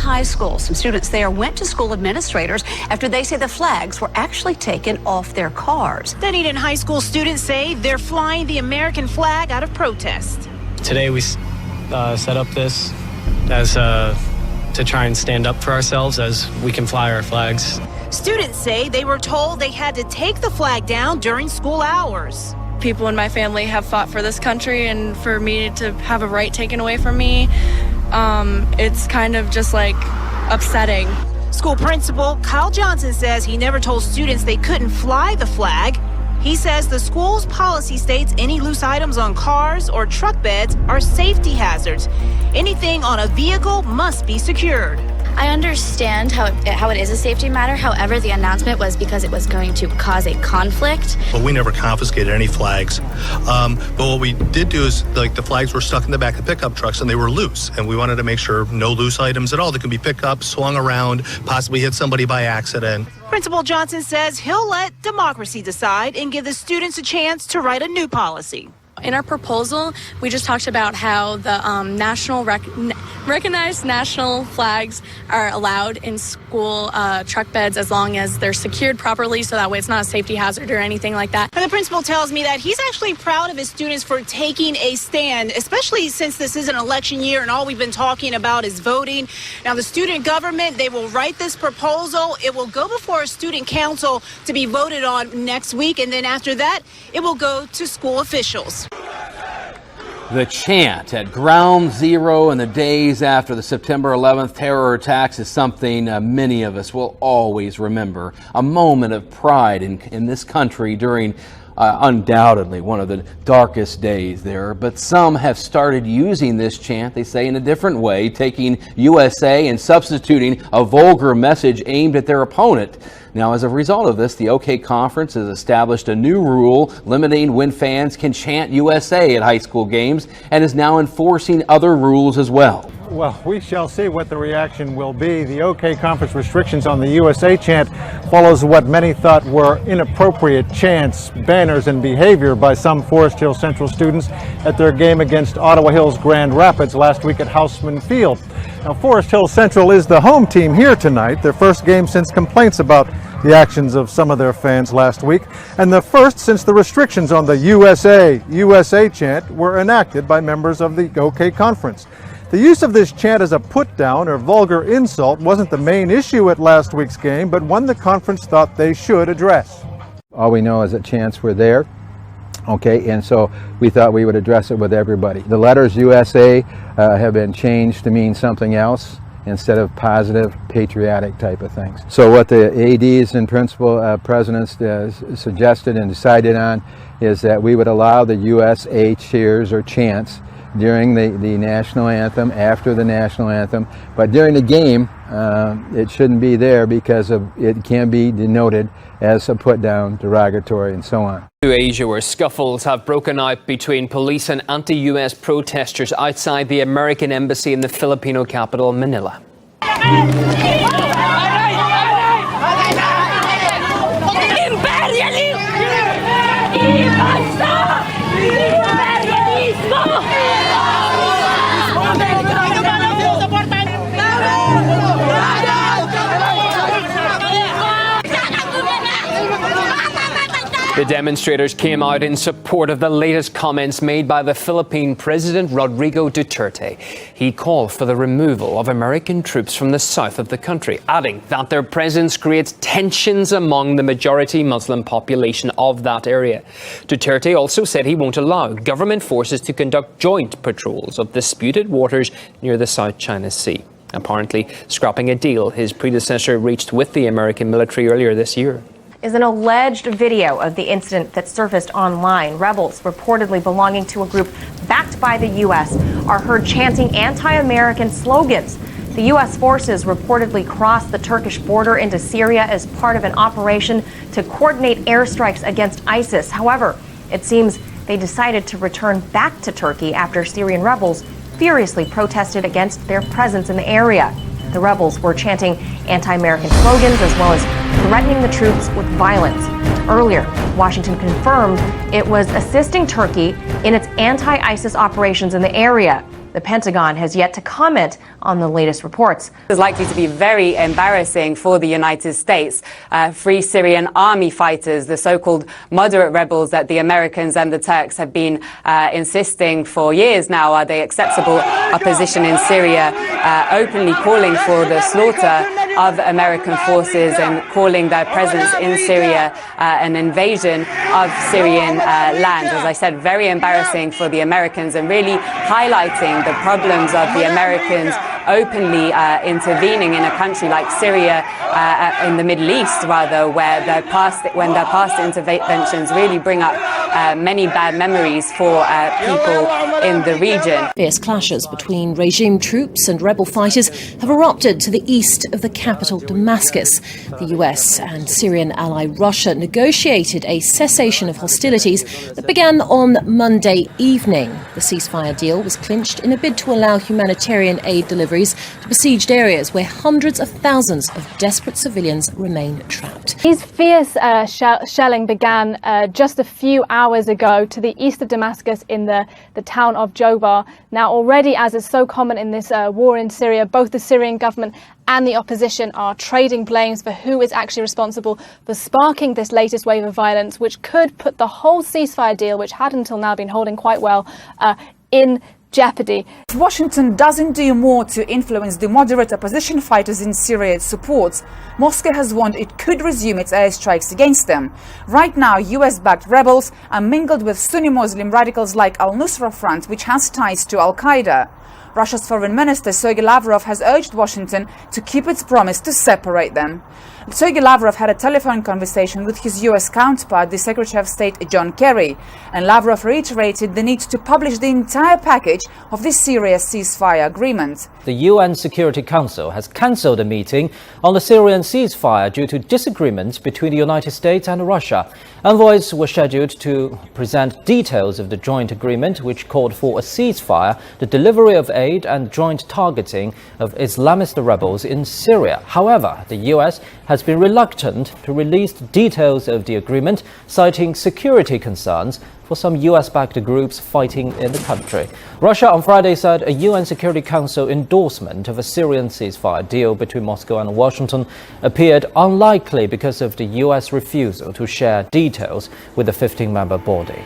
High School. Some students there went to school administrators after they say the flags were actually taken off their cars. Dunedin High School students say they're flying the American flag out of protest. Today we set up this as to try and stand up for ourselves as we can fly our flags. Students say they were told they had to take the flag down during school hours. People in my family have fought for this country, and for me to have a right taken away from me, it's kind of just like upsetting. School principal Kyle Johnson says he never told students they couldn't fly the flag. He says the school's policy states any loose items on cars or truck beds are safety hazards. Anything on a vehicle must be secured. I understand how it is a safety matter. However, the announcement was because it was going to cause a conflict. But we never confiscated any flags. But what we did do is, like, the flags were stuck in the back of pickup trucks and they were loose. And we wanted to make sure no loose items at all that can be picked up, swung around, possibly hit somebody by accident. Principal Johnson says he'll let democracy decide and give the students a chance to write a new policy. In our proposal, we just talked about how the recognized national flags are allowed in school truck beds as long as they're secured properly, so that way it's not a safety hazard or anything like that. And the principal tells me that he's actually proud of his students for taking a stand, especially since this is an election year and all we've been talking about is voting. Now, the student government, they will write this proposal. It will go before a student council to be voted on next week, and then after that, it will go to school officials. The chant at ground zero in the days after the September 11th terror attacks is something many of us will always remember. A moment of pride in this country during undoubtedly one of the darkest days there. But some have started using this chant, they say, in a different way, taking USA and substituting a vulgar message aimed at their opponent. Now, as a result of this, the OK Conference has established a new rule limiting when fans can chant USA at high school games and is now enforcing other rules as well. Well, we shall see what the reaction will be. The OK Conference restrictions on the USA chant follows what many thought were inappropriate chants, banners, and behavior by some Forest Hill Central students at their game against Ottawa Hills Grand Rapids last week at Houseman Field. Now, Forest Hill Central is the home team here tonight, their first game since complaints about the actions of some of their fans last week, and the first since the restrictions on the USA chant were enacted by members of the OK Conference. The use of this chant as a put-down or vulgar insult wasn't the main issue at last week's game, but one the conference thought they should address. All we know is that chants were there, okay, and so we thought we would address it with everybody. The letters USA have been changed to mean something else instead of positive, patriotic type of things. So what the ADs and principal presidents suggested and decided on is that we would allow the USA cheers or chants during the national anthem, after the national anthem, but during the game it shouldn't be there because it can be denoted as a put-down, derogatory, and so on. To Asia, where scuffles have broken out between police and anti-US protesters outside the American embassy in the Filipino capital, Manila. The demonstrators came out in support of the latest comments made by the Philippine President Rodrigo Duterte. He called for the removal of American troops from the south of the country, adding that their presence creates tensions among the majority Muslim population of that area. Duterte also said he won't allow government forces to conduct joint patrols of disputed waters near the South China Sea, apparently scrapping a deal his predecessor reached with the American military earlier this year. Is an alleged video of the incident that surfaced online. Rebels reportedly belonging to a group backed by the U.S. are heard chanting anti-American slogans. The U.S. forces reportedly crossed the Turkish border into Syria as part of an operation to coordinate airstrikes against ISIS. However, it seems they decided to return back to Turkey after Syrian rebels furiously protested against their presence in the area. The rebels were chanting anti-American slogans as well as threatening the troops with violence. Earlier, Washington confirmed it was assisting Turkey in its anti-ISIS operations in the area. The Pentagon has yet to comment on the latest reports. It's likely to be very embarrassing for the United States. Free Syrian army fighters, the so-called moderate rebels that the Americans and the Turks have been insisting for years now are the acceptable opposition in Syria, openly calling for the slaughter of American forces and calling their presence in Syria an invasion of Syrian land. As I said, very embarrassing for the Americans and really highlighting the problems of the Americans openly intervening in a country like Syria, in the Middle East rather, where their past interventions really bring up many bad memories for people in the region. Fierce clashes between regime troops and rebel fighters have erupted to the east of the capital Damascus. The US and Syrian ally Russia negotiated a cessation of hostilities that began on Monday evening. The ceasefire deal was clinched in a bid to allow humanitarian aid deliveries to besieged areas where hundreds of thousands of desperate civilians remain trapped. These fierce shelling began just a few hours ago to the east of Damascus in the town of Jobar. Now already, as is so common in this war in Syria, both the Syrian government and the opposition are trading blames for who is actually responsible for sparking this latest wave of violence, which could put the whole ceasefire deal, which had until now been holding quite well, in jeopardy. If Washington doesn't do more to influence the moderate opposition fighters in Syria it supports, Moscow has warned it could resume its airstrikes against them. Right now, US-backed rebels are mingled with Sunni Muslim radicals like Al-Nusra Front, which has ties to Al-Qaeda. Russia's Foreign Minister Sergei Lavrov has urged Washington to keep its promise to separate them. Sergei Lavrov had a telephone conversation with his US counterpart, the Secretary of State John Kerry, and Lavrov reiterated the need to publish the entire package of the Syria ceasefire agreement. The UN Security Council has cancelled a meeting on the Syrian ceasefire due to disagreements between the United States and Russia. Envoys were scheduled to present details of the joint agreement, which called for a ceasefire, the delivery of aid and joint targeting of Islamist rebels in Syria. However, the US has been reluctant to release details of the agreement, citing security concerns for some US-backed groups fighting in the country. Russia on Friday said a UN Security Council endorsement of a Syrian ceasefire deal between Moscow and Washington appeared unlikely because of the US refusal to share details with the 15-member body.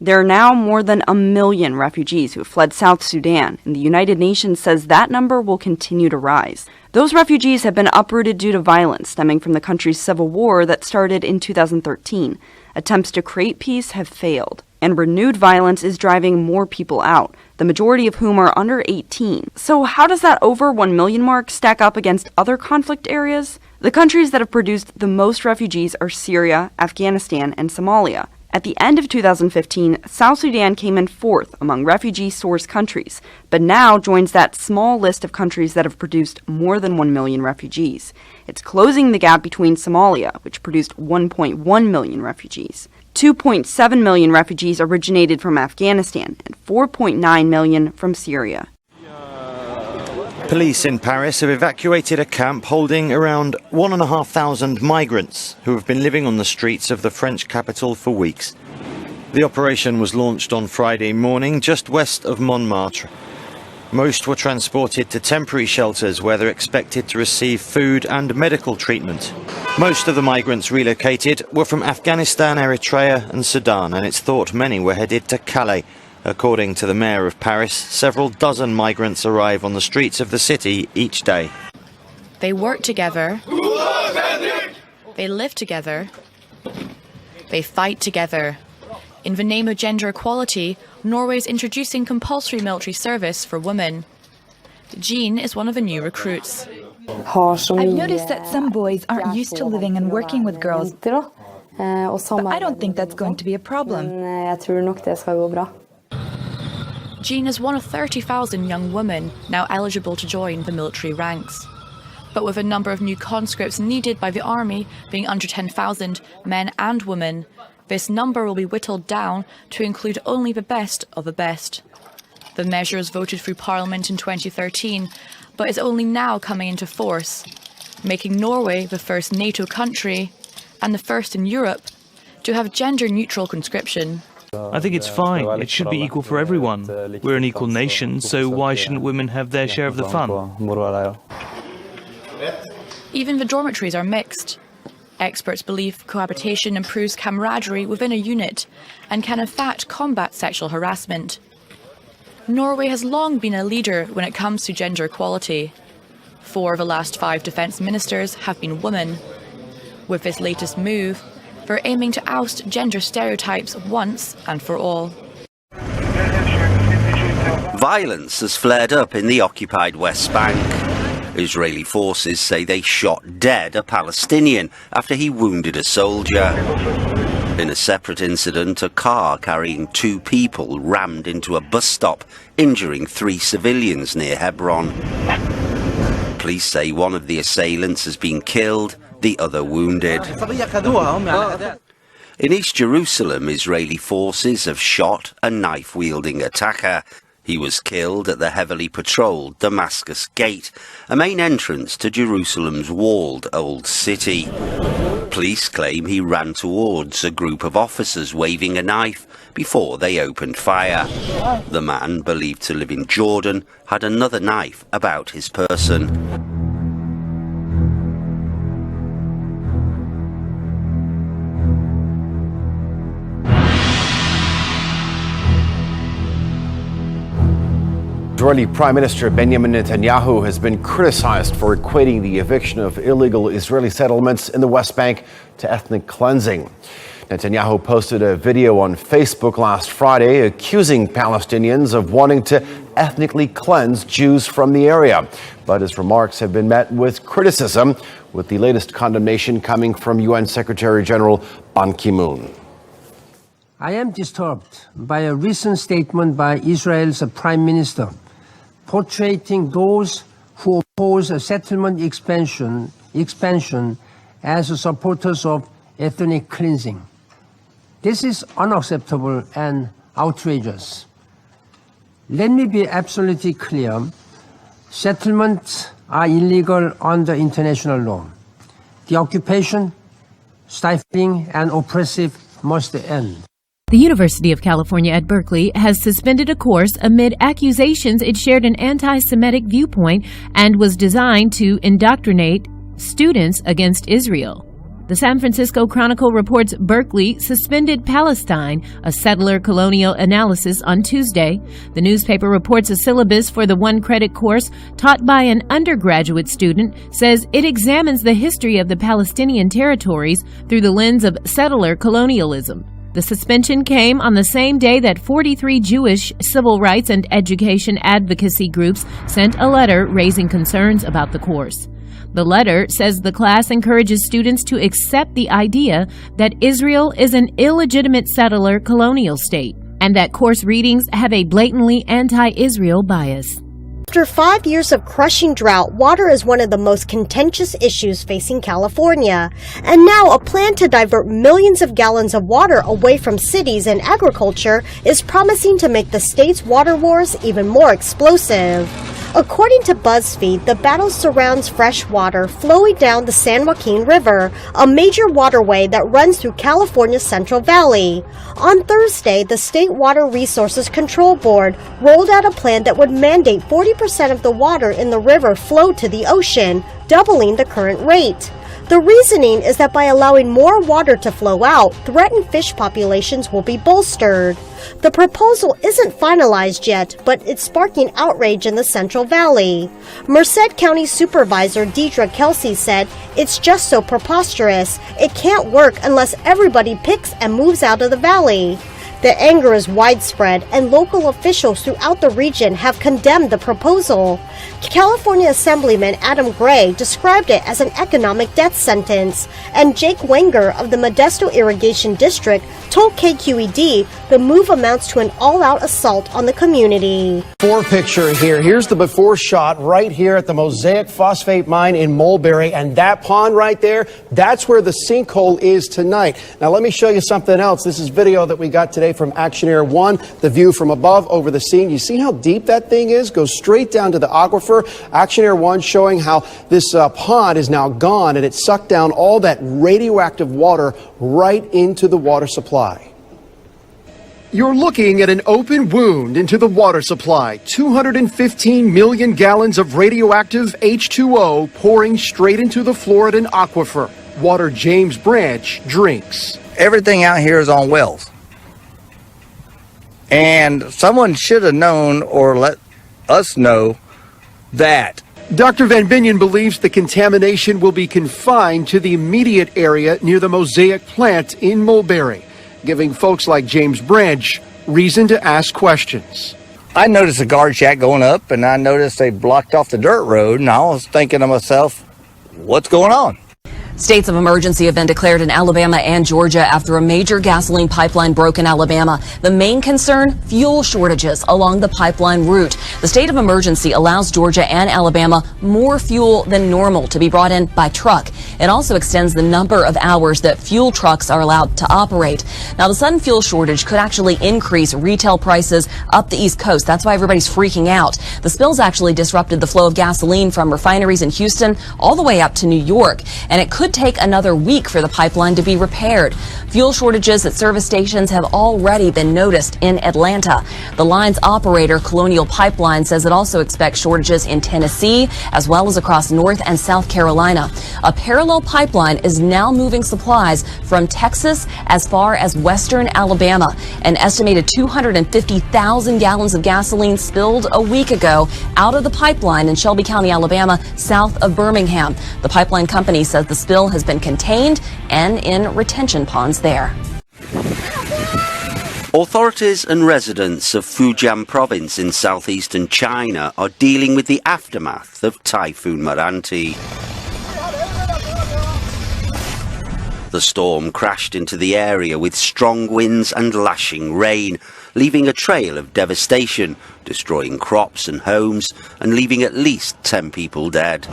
There are now more than 1 million refugees who have fled South Sudan, and the United Nations says that number will continue to rise. Those refugees have been uprooted due to violence stemming from the country's civil war that started in 2013. Attempts to create peace have failed, and renewed violence is driving more people out, the majority of whom are under 18. So how does that over 1 million mark stack up against other conflict areas? The countries that have produced the most refugees are Syria, Afghanistan, and Somalia. At the end of 2015, South Sudan came in fourth among refugee source countries, but now joins that small list of countries that have produced more than 1 million refugees. It's closing the gap between Somalia, which produced 1.1 million refugees. 2.7 million refugees originated from Afghanistan and 4.9 million from Syria. Police in Paris have evacuated a camp holding around 1,500 migrants who have been living on the streets of the French capital for weeks. The operation was launched on Friday morning just west of Montmartre. Most were transported to temporary shelters where they're expected to receive food and medical treatment. Most of the migrants relocated were from Afghanistan, Eritrea and Sudan, and it's thought many were headed to Calais. According to the mayor of Paris, several dozen migrants arrive on the streets of the city each day. They work together. They live together. They fight together. In the name of gender equality, Norway is introducing compulsory military service for women. Jean is one of the new recruits. I've noticed that some boys aren't used to living and working with girls, but I don't think that's going to be a problem. Jean is one of 30,000 young women now eligible to join the military ranks. But with a number of new conscripts needed by the army being under 10,000 men and women, this number will be whittled down to include only the best of the best. The measure was voted through Parliament in 2013, but is only now coming into force, making Norway the first NATO country and the first in Europe to have gender-neutral conscription. I think it's fine. It should be equal for everyone. We're an equal nation, so why shouldn't women have their share of the fun? Even the dormitories are mixed. Experts believe cohabitation improves camaraderie within a unit and can in fact combat sexual harassment. Norway has long been a leader when it comes to gender equality. 4 of the last 5 defence ministers have been women. With this latest move, they're aiming to oust gender stereotypes once and for all. Violence has flared up in the occupied West Bank. Israeli forces say they shot dead a Palestinian after he wounded a soldier. In a separate incident, a car carrying 2 people rammed into a bus stop, injuring 3 civilians near Hebron. Police say one of the assailants has been killed, the other wounded. In East Jerusalem, Israeli forces have shot a knife-wielding attacker. He was killed at the heavily patrolled Damascus Gate, a main entrance to Jerusalem's walled Old City. Police claim he ran towards a group of officers waving a knife before they opened fire. The man, believed to live in Jordan, had another knife about his person. Israeli Prime Minister Benjamin Netanyahu has been criticized for equating the eviction of illegal Israeli settlements in the West Bank to ethnic cleansing. Netanyahu posted a video on Facebook last Friday accusing Palestinians of wanting to ethnically cleanse Jews from the area. But his remarks have been met with criticism, with the latest condemnation coming from UN Secretary General Ban Ki-moon. I am disturbed by a recent statement by Israel's Prime Minister portraying those who oppose a settlement expansion as supporters of ethnic cleansing. This is unacceptable and outrageous. Let me be absolutely clear. Settlements are illegal under international law. The occupation, stifling, and oppressive must end. The University of California at Berkeley has suspended a course amid accusations it shared an anti-Semitic viewpoint and was designed to indoctrinate students against Israel. The San Francisco Chronicle reports Berkeley suspended Palestine, a settler colonial analysis, on Tuesday. The newspaper reports a syllabus for the one-credit course taught by an undergraduate student says it examines the history of the Palestinian territories through the lens of settler colonialism. The suspension came on the same day that 43 Jewish civil rights and education advocacy groups sent a letter raising concerns about the course. The letter says the class encourages students to accept the idea that Israel is an illegitimate settler colonial state and that course readings have a blatantly anti-Israel bias. After 5 years of crushing drought, water is one of the most contentious issues facing California. And now a plan to divert millions of gallons of water away from cities and agriculture is promising to make the state's water wars even more explosive. According to BuzzFeed, the battle surrounds fresh water flowing down the San Joaquin River, a major waterway that runs through California's Central Valley. On Thursday, the State Water Resources Control Board rolled out a plan that would mandate 40% of the water in the river flow to the ocean, doubling the current rate. The reasoning is that by allowing more water to flow out, threatened fish populations will be bolstered. The proposal isn't finalized yet, but it's sparking outrage in the Central Valley. Merced County Supervisor Deidre Kelsey said, "It's just so preposterous. It can't work unless everybody picks and moves out of the valley." The anger is widespread, and local officials throughout the region have condemned the proposal. California Assemblyman Adam Gray described it as an economic death sentence, and Jake Wenger of the Modesto Irrigation District told KQED the move amounts to an all-out assault on the community. Before picture here. Here's the before shot right here at the Mosaic Phosphate Mine in Mulberry, and that pond right there, that's where the sinkhole is tonight. Now let me show you something else. This is video that we got today from Action Air 1, the view from above over the scene. You see how deep that thing is? Goes straight down to the aquifer. Action Air 1 showing how this pond is now gone, and it sucked down all that radioactive water right into the water supply. You're looking at an open wound into the water supply. 215 million gallons of radioactive H2O pouring straight into the Floridan aquifer. Water James Branch drinks. Everything out here is on wells. And someone should have known or let us know that. Dr. Van Binion believes the contamination will be confined to the immediate area near the Mosaic plant in Mulberry, giving folks like James Branch reason to ask questions. I noticed a guard shack going up, and I noticed they blocked off the dirt road, and I was thinking to myself, what's going on? States of emergency have been declared in Alabama and Georgia after a major gasoline pipeline broke in Alabama. The main concern, fuel shortages along the pipeline route. The state of emergency allows Georgia and Alabama more fuel than normal to be brought in by truck. It also extends the number of hours that fuel trucks are allowed to operate. Now, the sudden fuel shortage could actually increase retail prices up the East Coast. That's why everybody's freaking out. The spills actually disrupted the flow of gasoline from refineries in Houston all the way up to New York, and it could take another week for the pipeline to be repaired. Fuel shortages at service stations have already been noticed in Atlanta. The line's operator, Colonial Pipeline, says it also expects shortages in Tennessee as well as across North and South Carolina. A parallel pipeline is now moving supplies from Texas as far as western Alabama. An estimated 250,000 gallons of gasoline spilled a week ago out of the pipeline in Shelby County, Alabama, south of Birmingham. The pipeline company says the spill has been contained and in retention ponds there. Authorities and residents of Fujian province in southeastern China are dealing with the aftermath of Typhoon Meranti. The storm crashed into the area with strong winds and lashing rain, leaving a trail of devastation, destroying crops and homes and leaving at least 10 people dead.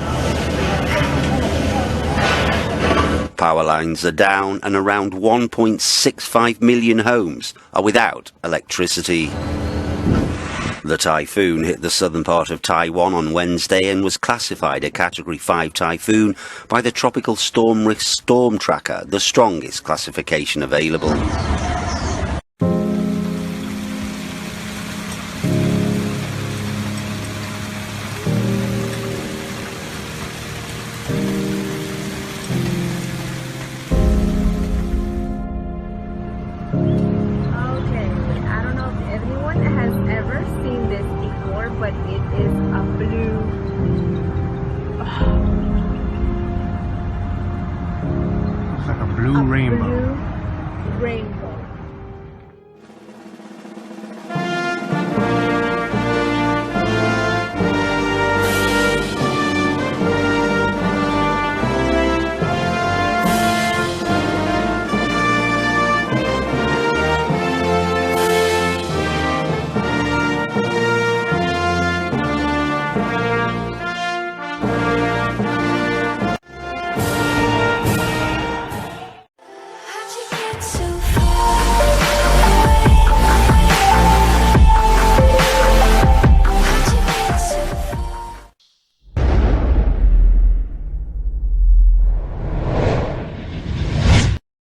Power lines are down and around 1.65 million homes are without electricity. The typhoon hit the southern part of Taiwan on Wednesday and was classified a Category 5 typhoon by the Tropical Storm Risk Storm Tracker, the strongest classification available. Blue rainbow. Rainbow.